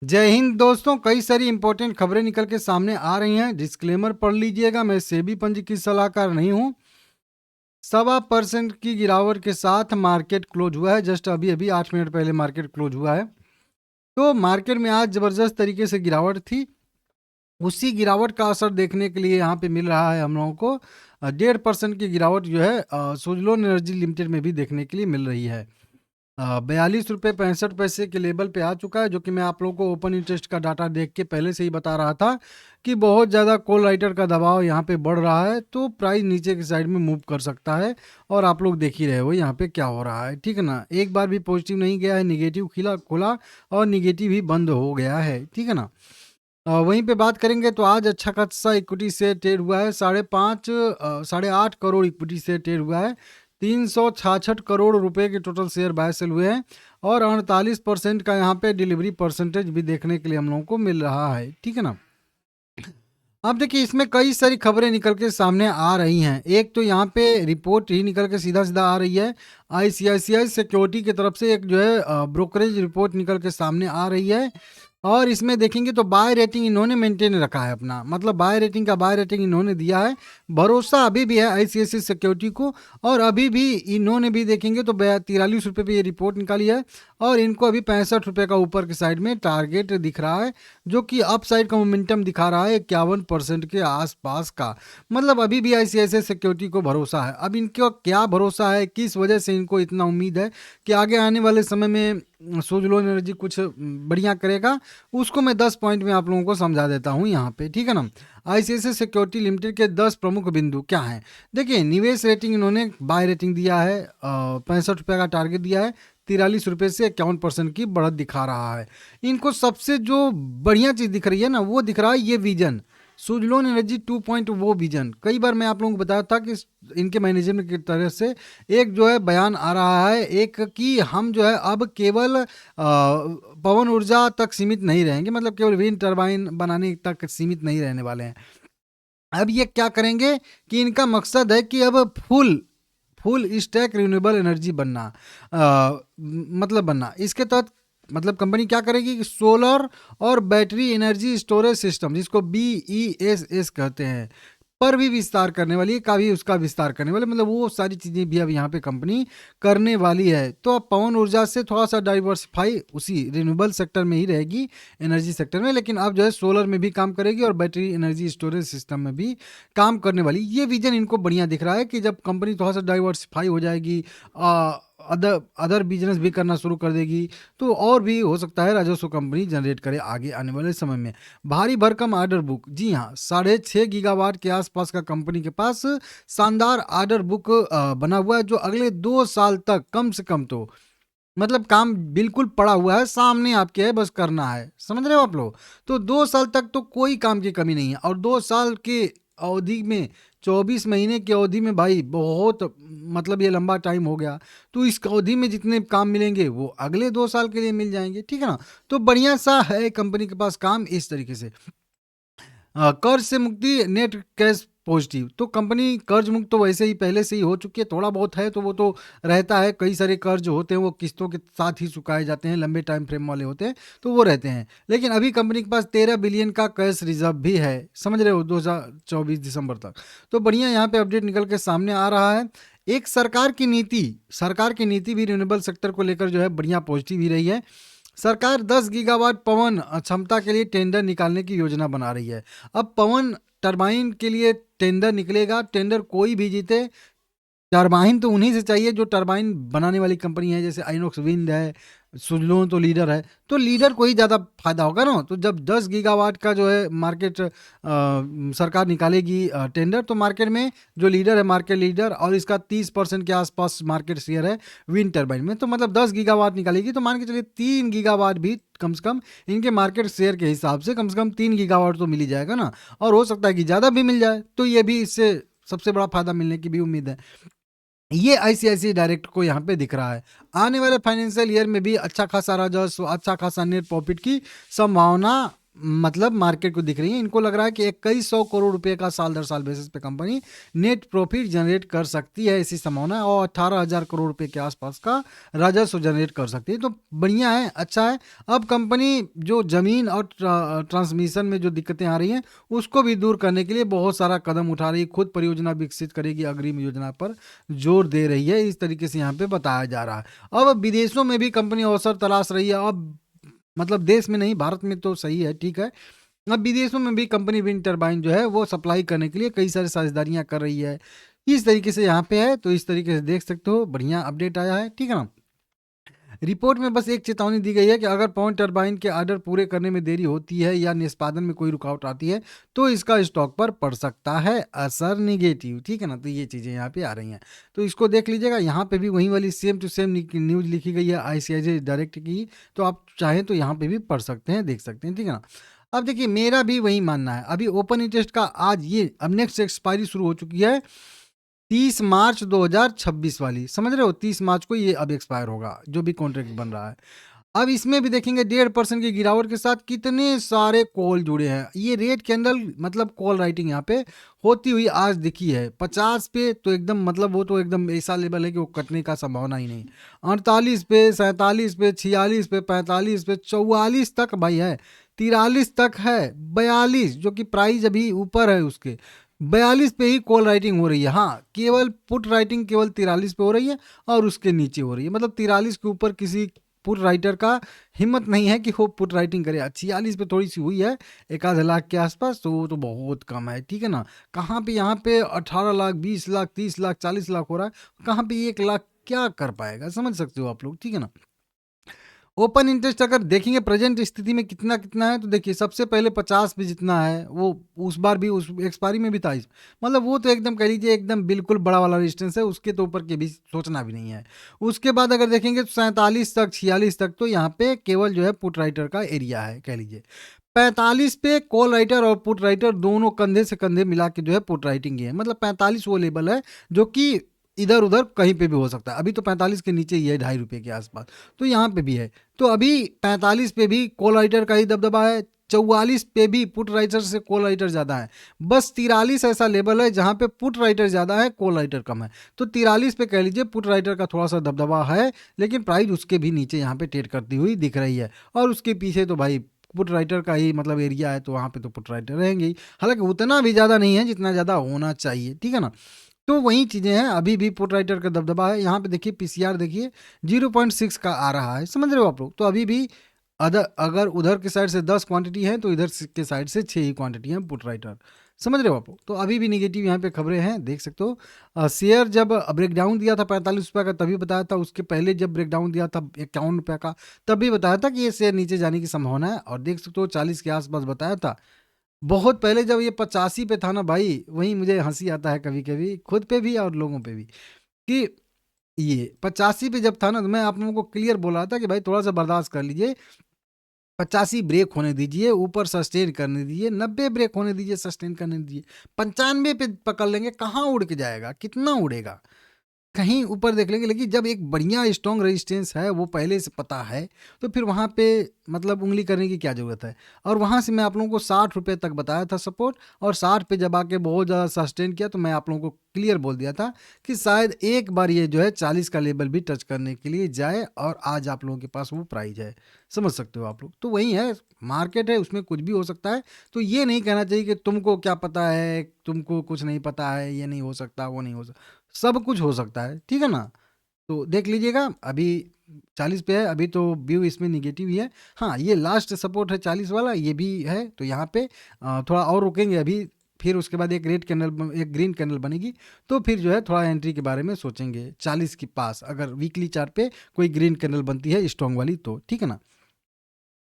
जय हिंद दोस्तों, कई सारी इंपॉर्टेंट खबरें निकल के सामने आ रही हैं। डिस्क्लेमर पढ़ लीजिएगा, मैं सेबी पंजीकृत सलाहकार नहीं हूं। 1.25% की गिरावट के साथ मार्केट क्लोज हुआ है। जस्ट अभी अभी 8 मिनट पहले मार्केट क्लोज हुआ है। तो मार्केट में आज जबरदस्त तरीके से गिरावट थी। उसी गिरावट का असर देखने के लिए यहाँ पे मिल रहा है हम लोगों को 1.5% की गिरावट जो है सुजलोन एनर्जी लिमिटेड में भी देखने के लिए मिल रही है। 42 रुपये 65 पैसे के लेवल पे आ चुका है, जो कि मैं आप लोगों को ओपन इंटरेस्ट का डाटा देख के पहले से ही बता रहा था कि बहुत ज़्यादा कॉल राइटर का दबाव यहाँ पे बढ़ रहा है, तो प्राइस नीचे की साइड में मूव कर सकता है। और आप लोग देख ही रहे हो यहाँ पे क्या हो रहा है, ठीक है ना। एक बार भी पॉजिटिव नहीं गया है, निगेटिव खिला खुला, और निगेटिव ही बंद हो गया है, ठीक है ना। वहीं पे बात करेंगे तो आज अच्छा खासा इक्विटी शेयर ट्रेड हुआ है। 8.5 करोड़ इक्विटी शेयर ट्रेड हुआ है। 366 करोड़ रुपए के टोटल शेयर बाय सेल हुए हैं, और 48% का यहाँ पे डिलीवरी परसेंटेज भी देखने के लिए हम लोगों को मिल रहा है, ठीक है ना। अब देखिए, इसमें कई सारी खबरें निकल के सामने आ रही हैं। एक तो यहाँ पे रिपोर्ट ही निकल के सीधा सीधा आ रही है। आईसीआईसीआई सिक्योरिटी की तरफ से एक जो है ब्रोकरेज रिपोर्ट निकल के सामने आ रही है, और इसमें देखेंगे तो बाय रेटिंग इन्होंने मेंटेन रखा है अपना, मतलब बाय रेटिंग इन्होंने दिया है। भरोसा अभी भी है आईसीआईसीआई सिक्योरिटी को, और अभी भी इन्होंने भी देखेंगे तो 43 रुपये पे ये रिपोर्ट निकाली है, और इनको अभी 65 रुपये का ऊपर की साइड में टारगेट दिख रहा है, जो कि अप साइड का मोमेंटम दिखा रहा है 51% के आसपास का। मतलब अभी भी आईसीआईसीआई सिक्योरिटी को भरोसा है। अब इनको क्या भरोसा है, किस वजह से इनको इतना उम्मीद है कि आगे आने वाले समय में सुजलोन एनर्जी कुछ बढ़िया करेगा, उसको मैं 10 पॉइंट में आप लोगों को समझा देता हूँ यहाँ पे, ठीक है ना। आईसीआईसीआई सिक्योरिटी लिमिटेड के 10 प्रमुख बिंदु क्या हैं। देखिए, निवेश रेटिंग इन्होंने बाय रेटिंग दिया है, 65 रुपये का टारगेट दिया है। 43 रुपये से 51% की बढ़त दिखा रहा है। इनको सबसे जो बढ़िया चीज़ दिख रही है ना, वो दिख रहा है ये विजन, सुजलोन एनर्जी 2 वो विजन। कई बार मैं आप लोगों को बताया था कि इनके मैनेजमेंट की तरफ से एक जो है बयान आ रहा है, एक कि हम जो है अब केवल पवन ऊर्जा तक सीमित नहीं रहेंगे, मतलब केवल विंड टर्बाइन बनाने तक सीमित नहीं रहने वाले हैं। अब ये क्या करेंगे कि इनका मकसद है कि अब full full stack renewable energy बनना, मतलब बनना। इसके तहत मतलब कंपनी क्या करेगी कि सोलर और बैटरी एनर्जी स्टोरेज सिस्टम, जिसको BESS कहते हैं, पर भी विस्तार करने वाली है, का भी उसका विस्तार करने वाले, मतलब वो सारी चीज़ें भी अब यहाँ पे कंपनी करने वाली है। तो अब पवन ऊर्जा से थोड़ा सा डाइवर्सिफाई उसी रिन्यूएबल सेक्टर में ही रहेगी, एनर्जी सेक्टर में, लेकिन अब जो है सोलर में भी काम करेगी और बैटरी एनर्जी स्टोरेज सिस्टम में भी काम करने वाली। ये विजन इनको बढ़िया दिख रहा है कि जब कंपनी थोड़ा सा डाइवर्सिफाई हो जाएगी, अदर अदर बिजनेस भी करना शुरू कर देगी, तो और भी हो सकता है राजस्व कंपनी जनरेट करे आगे आने वाले समय में। भारी भरकम ऑर्डर बुक, जी हाँ, 6.5 गीगावाट के आसपास का कंपनी के पास शानदार ऑर्डर बुक बना हुआ है, जो अगले 2 साल तक कम से कम तो मतलब काम बिल्कुल पड़ा हुआ है, सामने आपके है, बस करना है। समझ रहे हो आप लोग। तो 2 साल तक तो कोई काम की कमी नहीं है, और 2 साल के अवधि में 24 महीने की अवधि में भाई बहुत, मतलब ये लंबा टाइम हो गया। तो इस अवधि में जितने काम मिलेंगे वो अगले 2 साल के लिए मिल जाएंगे, ठीक है ना। तो बढ़िया सा है कंपनी के पास काम इस तरीके से। कर्ज से मुक्ति, नेट कैश पॉजिटिव, तो कंपनी कर्ज मुक्त तो वैसे ही पहले से ही हो चुकी है। थोड़ा बहुत है तो वो तो रहता है, कई सारे कर्ज जो होते हैं वो किस्तों के साथ ही चुकाए जाते हैं, लंबे टाइम फ्रेम वाले होते हैं, तो वो रहते हैं। लेकिन अभी कंपनी के पास 13 बिलियन का कैश रिजर्व भी है, समझ रहे हो, 2024 दिसंबर तक। तो बढ़िया यहाँ पे अपडेट निकल के सामने आ रहा है। एक सरकार की नीति भी रिन्यूएबल सेक्टर को लेकर जो है बढ़िया पॉजिटिव ही रही है। सरकार 10 गीगावाट पवन क्षमता के लिए टेंडर निकालने की योजना बना रही है। अब पवन टरबाइन के लिए टेंडर निकलेगा, टेंडर कोई भी जीते, टरबाइन तो उन्हीं से चाहिए जो टरबाइन बनाने वाली कंपनी है, जैसे आइनॉक्स विंड है, सुजलोन तो लीडर है, तो लीडर को ही ज़्यादा फायदा होगा ना। तो जब 10 गीगावाट का जो है मार्केट सरकार निकालेगी टेंडर, तो मार्केट में जो लीडर है, मार्केट लीडर, और इसका 30% के आसपास मार्केट शेयर है विंड टर्बाइन में, तो मतलब 10 गीगावाट निकालेगी, तो मान के चलिए 3 गीगावाट भी कम से कम इनके मार्केट शेयर के हिसाब से कम 3 गीगावाट तो मिल ही जाएगा ना। और हो सकता है कि ज़्यादा भी मिल जाए, तो ये भी इससे सबसे बड़ा फायदा मिलने की भी उम्मीद है। ये आईसीआईसीआई डायरेक्ट को यहाँ पे दिख रहा है। आने वाले फाइनेंशियल ईयर में भी अच्छा खासा राजस्व, अच्छा खासा नेट प्रॉफिट की संभावना मतलब मार्केट को दिख रही है। इनको लग रहा है कि 2100 करोड़ रुपए का साल दर साल बेसिस पे कंपनी नेट प्रॉफिट जनरेट कर सकती है, ऐसी संभावना है, और 18,000 करोड़ रुपए के आसपास का राजस्व जनरेट कर सकती है। तो बढ़िया है, अच्छा है। अब कंपनी जो जमीन और ट्रांसमिशन में जो दिक्कतें आ रही हैं उसको भी दूर करने के लिए बहुत सारा कदम उठा रही है, खुद परियोजना विकसित करेगी, अग्रिम योजना पर जोर दे रही है, इस तरीके से यहाँ पे बताया जा रहा है। अब विदेशों में भी कंपनी अवसर तलाश रही है। अब मतलब देश में नहीं, भारत में तो सही है, ठीक है। अब विदेशों में भी कंपनी विंड टरबाइन जो है वो सप्लाई करने के लिए कई सारी साझेदारियां कर रही है, इस तरीके से यहाँ पे है। तो इस तरीके से देख सकते हो, बढ़िया अपडेट आया है, ठीक है ना। रिपोर्ट में बस एक चेतावनी दी गई है कि अगर पवन टरबाइन के ऑर्डर पूरे करने में देरी होती है या निष्पादन में कोई रुकावट आती है तो इसका स्टॉक पर पड़ सकता है असर निगेटिव, ठीक है ना। तो ये चीज़ें यहाँ पे आ रही हैं, तो इसको देख लीजिएगा। यहाँ पे भी वही वाली सेम टू सेम न्यूज़ लिखी गई है आईसीआईसीआई डायरेक्ट की, तो आप चाहें तो यहाँ पे भी पढ़ सकते हैं, देख सकते हैं, ठीक है ना। अब देखिए, मेरा भी वही मानना है। अभी ओपन इंटरेस्ट का आज ये अब नेक्स्ट एक्सपायरी शुरू हो चुकी है 30 मार्च 2026 वाली, समझ रहे हो। 30 मार्च को ये अब एक्सपायर होगा जो भी कॉन्ट्रैक्ट बन रहा है। अब इसमें भी देखेंगे 1.5% की गिरावट के साथ कितने सारे कॉल जुड़े हैं। ये रेड कैंडल मतलब कॉल राइटिंग यहाँ पे होती हुई आज दिखी है 50 पे, तो एकदम मतलब वो तो एकदम ऐसा लेवल है कि वो कटने का संभावना ही नहीं। 48 पे, 47 पे, 46 पे, 45 पे, 44 तक भाई है, 43 तक है, 42 जो कि प्राइस अभी ऊपर है उसके, 42 पे ही कॉल राइटिंग हो रही है। हाँ, केवल पुट राइटिंग केवल 43 पे हो रही है और उसके नीचे हो रही है, मतलब 43 के ऊपर किसी पुट राइटर का हिम्मत नहीं है कि वो पुट राइटिंग करे। 46 पे थोड़ी सी हुई है, 1,000,000 के आसपास, तो वो तो बहुत कम है, ठीक है ना। कहाँ पे यहाँ पे 18 लाख, 20 लाख, 30 लाख, 40 लाख हो रहा है, कहाँ पे 1 लाख क्या कर पाएगा, समझ सकते हो आप लोग, ठीक है ना। ओपन इंटरेस्ट अगर देखेंगे प्रेजेंट स्थिति में कितना कितना है, तो देखिए सबसे पहले 50 पे जितना है वो उस बार भी उस एक्सपायरी में भी था मतलब वो तो एकदम कह लीजिए एकदम बिल्कुल बड़ा वाला रेजिस्टेंस है, उसके तो ऊपर के भी सोचना भी नहीं है। उसके बाद अगर देखेंगे तो 47 तक, 46 तक, तो यहाँ पे केवल जो है पुट राइटर का एरिया है, कह लीजिए 45 पे कॉल राइटर और पुट राइटर दोनों कंधे से कंधे मिला के जो है पुट राइटिंग ही है, मतलब 45 वो लेवल है जो कि इधर उधर कहीं पे भी हो सकता है। अभी तो 45 के नीचे ही है, ₹2.5 के आसपास, तो यहाँ पे भी है। तो अभी 45 पे भी कॉल राइटर का ही दबदबा है, 44 पे भी पुट राइटर से कॉल राइटर ज़्यादा है, बस 43 ऐसा लेवल है जहाँ पे पुट राइटर ज़्यादा है, कॉल राइटर कम है। तो 43 पे कह लीजिए पुट राइटर का थोड़ा सा दबदबा है, लेकिन प्राइस उसके भी नीचे यहाँ पे ट्रेड करती हुई दिख रही है। और उसके पीछे तो भाई पुट राइटर का ही मतलब एरिया है, तो वहाँ पे तो पुट राइटर रहेंगे ही, हालांकि उतना भी ज़्यादा नहीं है जितना ज़्यादा होना चाहिए, ठीक है ना। तो वही चीज़ें हैं, अभी भी पुट राइटर का दबदबा है। यहाँ पे देखिए पीसीआर देखिए 0.6 का आ रहा है, समझ रहे हो आप लोग। तो अभी भी अगर उधर के साइड से 10 क्वांटिटी है तो इधर के साइड से 6 ही क्वांटिटी है पुट राइटर, समझ रहे हो आप लोग। तो अभी भी निगेटिव यहाँ पे खबरें हैं, देख सकते हो। शेयर जब ब्रेक डाउन दिया था 45 रुपये का तभी बताया था, उसके पहले जब ब्रेक डाउन दिया था 51 रुपये का तभी बताया था कि ये शेयर नीचे जाने की संभावना है, और देख सकते हो 40 के आसपास बताया था। बहुत पहले जब ये 85 पे था ना भाई, वहीं मुझे हंसी आता है कभी कभी, खुद पे भी और लोगों पे भी, कि ये 85 पे जब था ना, तो मैं आप लोगों को क्लियर बोला था कि भाई थोड़ा सा बर्दाश्त कर लीजिए, 85 ब्रेक होने दीजिए, ऊपर सस्टेन करने दीजिए, 90 ब्रेक होने दीजिए, सस्टेन करने दीजिए, 95 पे पकड़ लेंगे, कहाँ उड़ के जाएगा, कितना उड़ेगा, कहीं ऊपर देख लेंगे। लेकिन जब एक बढ़िया स्ट्रॉन्ग रेजिस्टेंस है, वो पहले से पता है, तो फिर वहाँ पे मतलब उंगली करने की क्या ज़रूरत है। और वहाँ से मैं आप लोगों को 60 रुपये तक बताया था सपोर्ट, और 60 पे जब आके बहुत ज़्यादा सस्टेन किया तो मैं आप लोगों को क्लियर बोल दिया था कि शायद एक बार ये जो है 40 का लेवल भी टच करने के लिए जाए, और आज आप लोगों के पास वो प्राइस है, समझ सकते हो आप लोग। तो वही है, मार्केट है, उसमें कुछ भी हो सकता है। तो ये नहीं कहना चाहिए कि तुमको क्या पता है, तुमको कुछ नहीं पता है, ये नहीं हो सकता, वो नहीं हो सकता, सब कुछ हो सकता है, ठीक है ना। तो देख लीजिएगा, अभी 40 पे है, अभी तो व्यू इसमें निगेटिव ही है। हाँ, ये लास्ट सपोर्ट है 40 वाला, ये भी है, तो यहाँ पे थोड़ा और रुकेंगे अभी, फिर उसके बाद एक रेड कैंडल, एक ग्रीन कैंडल बनेगी, तो फिर जो है थोड़ा एंट्री के बारे में सोचेंगे 40 के पास, अगर वीकली चार्ट पे कोई ग्रीन कैंडल बनती है स्ट्रॉन्ग वाली, तो ठीक है ना।